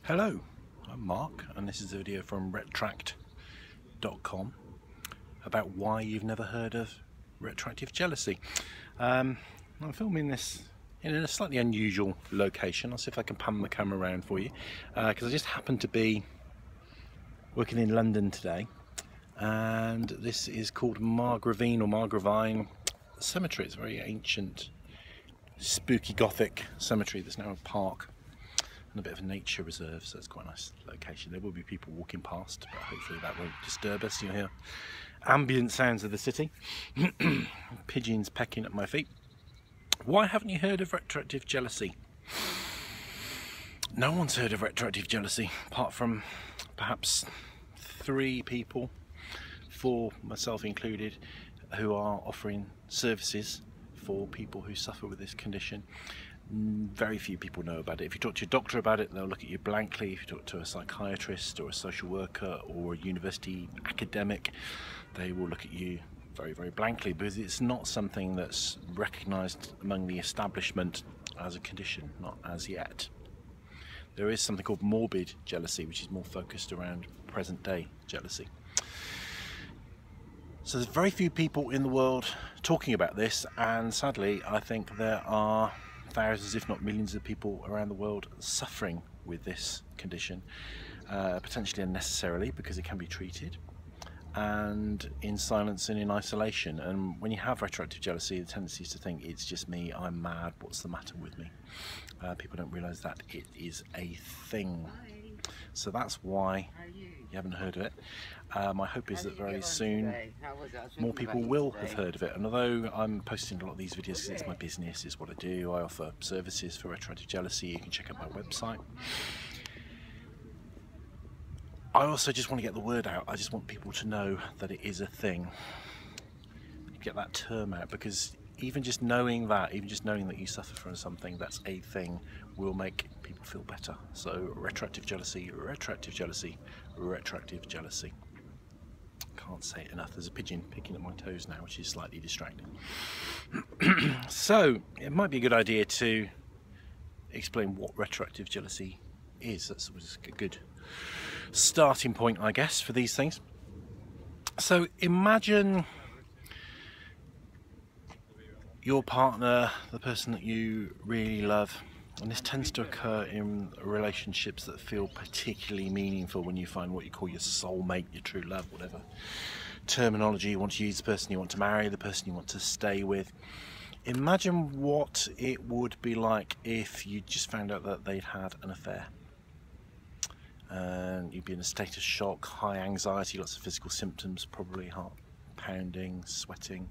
Hello, I'm Mark and this is a video from retract.com about why you've never heard of retroactive jealousy. I'm filming this in a slightly unusual location. I'll see if I can pan the camera around for you because I just happened to be working in London today, and this is called Margravine Cemetery. It's a very ancient, spooky Gothic cemetery that's now a park and a bit of a nature reserve, so it's quite a nice location. There will be people walking past, but hopefully that won't disturb us. You'll hear ambient sounds of the city. Pigeons pecking at my feet. Why haven't you heard of retroactive jealousy? No one's heard of retroactive jealousy, apart from perhaps 3 people, 4, myself included, who are offering services for people who suffer with this condition. Very few people know about it. If you talk to your doctor about it, they'll look at you blankly. If you talk to a psychiatrist or a social worker or a university academic, they will look at you very, very blankly, because it's not something that's recognised among the establishment as a condition, not as yet. There is something called morbid jealousy, which is more focused around present day jealousy. So there's very few people in the world talking about this, and sadly I think there are thousands, if not millions, of people around the world suffering with this condition, potentially unnecessarily, because it can be treated, and in silence and in isolation. And when you have retroactive jealousy, the tendency is to think, it's just me, I'm mad, what's the matter with me? People don't realise that it is a thing. So that's why you haven't heard of it. My hope is that very soon more people will have heard of it. And although I'm posting a lot of these videos because it's my business, it's what I do, I offer services for retroactive jealousy. You can check out my website. I also just want to get the word out. I just want people to know that it is a thing. Get that term out, because even just knowing that you suffer from something that's a thing will make people feel better. So retroactive jealousy, retroactive jealousy, retroactive jealousy. Can't say it enough. There's a pigeon picking at my toes now, which is slightly distracting. So it might be a good idea to explain what retroactive jealousy is. That's a good starting point, I guess, for these things. So imagine your partner, the person that you really love, and this tends to occur in relationships that feel particularly meaningful, when you find what you call your soulmate, your true love, whatever terminology you want to use, the person you want to marry, the person you want to stay with. Imagine what it would be like if you just found out that they'd had an affair. And you'd be in a state of shock, high anxiety, lots of physical symptoms, probably heart pounding, sweating.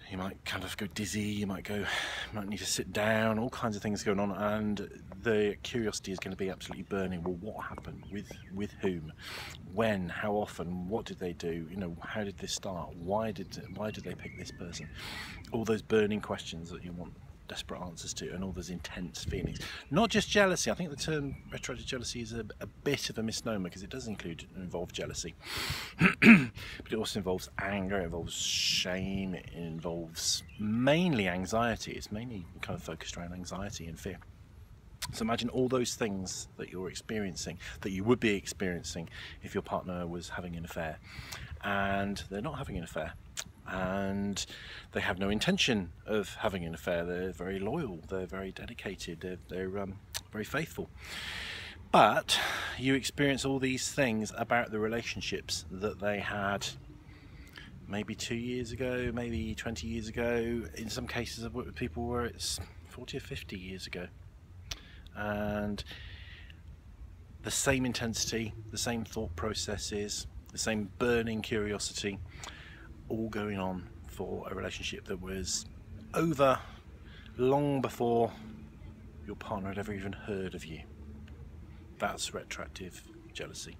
You might kind of go dizzy, you might need to sit down, all kinds of things going on, and the curiosity is going to be absolutely burning. Well, what happened? With whom? When? How often? What did they do? You know, how did this start? Why did they pick this person? All those burning questions that you want desperate answers to, and all those intense feelings. Not just jealousy. I think the term retroactive jealousy is a bit of a misnomer, because it does involve jealousy. But it also involves anger, it involves shame, it involves mainly anxiety. It's mainly kind of focused around anxiety and fear. So imagine all those things that you're experiencing, that you would be experiencing if your partner was having an affair, and they're not having an affair. And they have no intention of having an affair. They're very loyal, they're very dedicated, they're very faithful. But you experience all these things about the relationships that they had maybe 2 years ago, maybe 20 years ago. In some cases I've worked with people where it's 40 or 50 years ago. And the same intensity, the same thought processes, the same burning curiosity, all going on for a relationship that was over long before your partner had ever even heard of you. That's retroactive jealousy.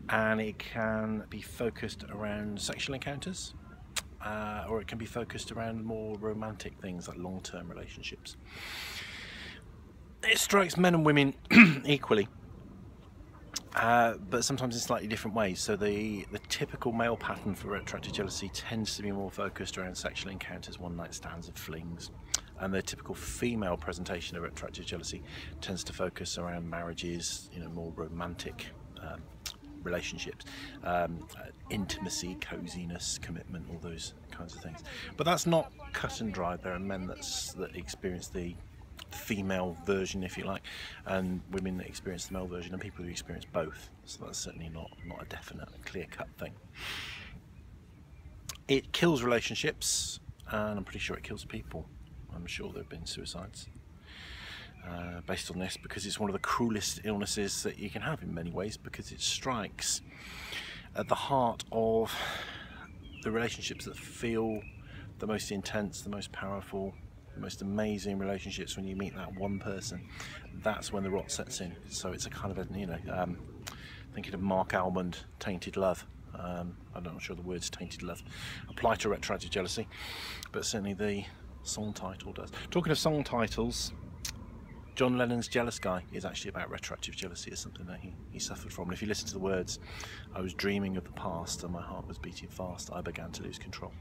And it can be focused around sexual encounters, or it can be focused around more romantic things like long-term relationships. It strikes men and women equally. But sometimes in slightly different ways. So the typical male pattern for retroactive jealousy tends to be more focused around sexual encounters, one-night stands and flings, and the typical female presentation of retroactive jealousy tends to focus around marriages, you know, more romantic relationships, intimacy, coziness, commitment, all those kinds of things. But that's not cut and dried. There are men that experience the female version, if you like, and women that experience the male version, and people who experience both. So that's certainly not a definite, clear-cut thing. It kills relationships, and I'm pretty sure it kills people. I'm sure there have been suicides based on this, because it's one of the cruelest illnesses that you can have in many ways, because it strikes at the heart of the relationships that feel the most intense, the most powerful, the most amazing relationships. When you meet that one person, that's when the rot sets in. So it's a kind of a, you know, thinking of Mark Almond, Tainted Love. I'm not sure the words tainted love apply to retroactive jealousy, but certainly the song title does. Talking of song titles, John Lennon's Jealous Guy is actually about retroactive jealousy. It's something that he suffered from. And if you listen to the words, I was dreaming of the past and my heart was beating fast, I began to lose control.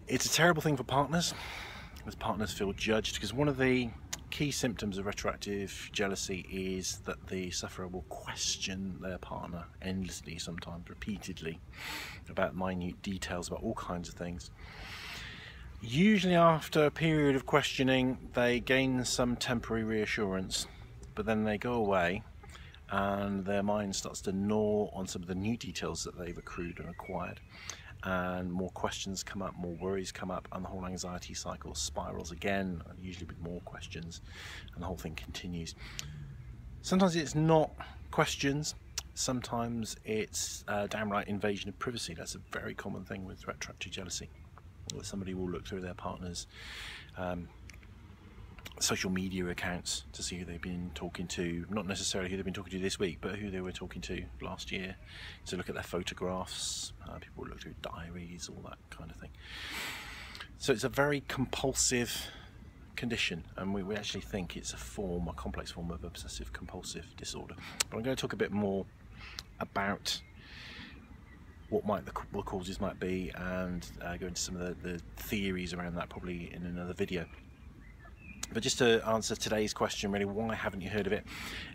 It's a terrible thing for partners, as partners feel judged, because one of the key symptoms of retroactive jealousy is that the sufferer will question their partner endlessly, sometimes repeatedly, about minute details, about all kinds of things. Usually after a period of questioning, they gain some temporary reassurance, but then they go away and their mind starts to gnaw on some of the new details that they've accrued and acquired, and more questions come up, more worries come up, and the whole anxiety cycle spirals again, usually with more questions, and the whole thing continues. Sometimes it's not questions, sometimes it's downright invasion of privacy. That's a very common thing with retroactive jealousy. Somebody will look through their partner's social media accounts to see who they've been talking to, not necessarily who they've been talking to this week, but who they were talking to last year, to look at their photographs. People will look through diaries, all that kind of thing. So it's a very compulsive condition, and we actually think it's a complex form of obsessive compulsive disorder. But I'm going to talk a bit more about what the causes might be, and go into some of the theories around that probably in another video. But just to answer today's question, really, why haven't you heard of it?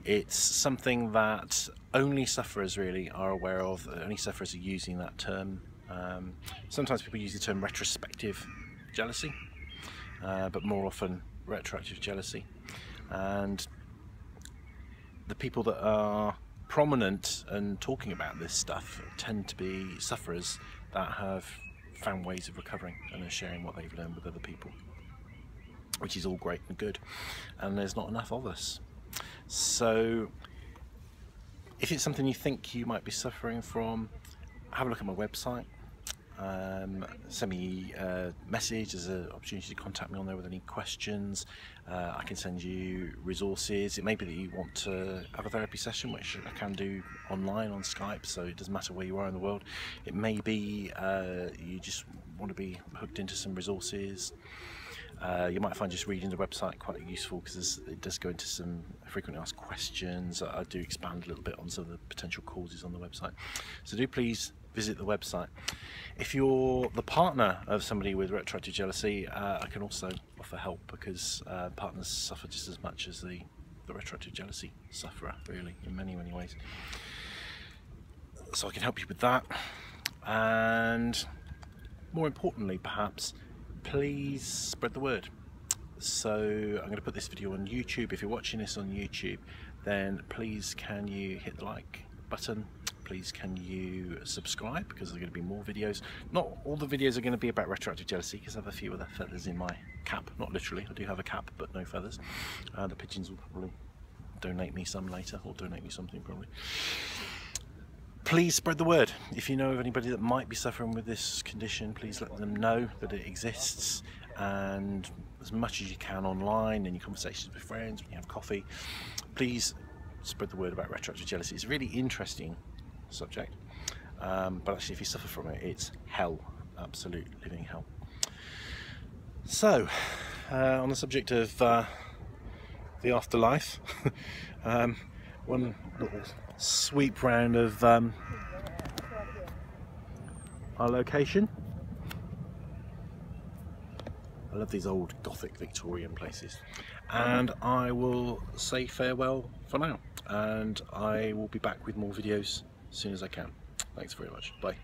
It's something that only sufferers really are aware of. Only sufferers are using that term. Sometimes people use the term retrospective jealousy, but more often retroactive jealousy. And the people that are prominent and talking about this stuff tend to be sufferers that have found ways of recovering and are sharing what they've learned with other people, which is all great and good, and there's not enough of us. So if it's something you think you might be suffering from, have a look at my website. Send me a message. There's an opportunity to contact me on there with any questions. I can send you resources. It may be that you want to have a therapy session, which I can do online on Skype, so it doesn't matter where you are in the world. It may be you just want to be hooked into some resources. You might find just reading the website quite useful, because it does go into some frequently asked questions. I do expand a little bit on some of the potential causes on the website, so do please visit the website. If you're the partner of somebody with retroactive jealousy, I can also offer help, because partners suffer just as much as the retroactive jealousy sufferer, really, in many ways. So I can help you with that, and more importantly perhaps, please spread the word. So I'm going to put this video on YouTube. If you're watching this on YouTube, then please can you hit the like button, please can you subscribe, because there's going to be more videos. Not all the videos are going to be about retroactive jealousy, because I have a few other feathers in my cap. Not literally, I do have a cap but no feathers. The pigeons will probably donate me some later, or donate me something probably. Please spread the word. If you know of anybody that might be suffering with this condition, please let them know that it exists, and as much as you can online, in your conversations with friends, when you have coffee, please spread the word about retroactive jealousy. It's a really interesting subject, but actually if you suffer from it, it's hell, absolute living hell. So on the subject of the afterlife, one little sweep round of our location. I love these old Gothic Victorian places. And I will say farewell for now, and I will be back with more videos as soon as I can. Thanks very much. Bye.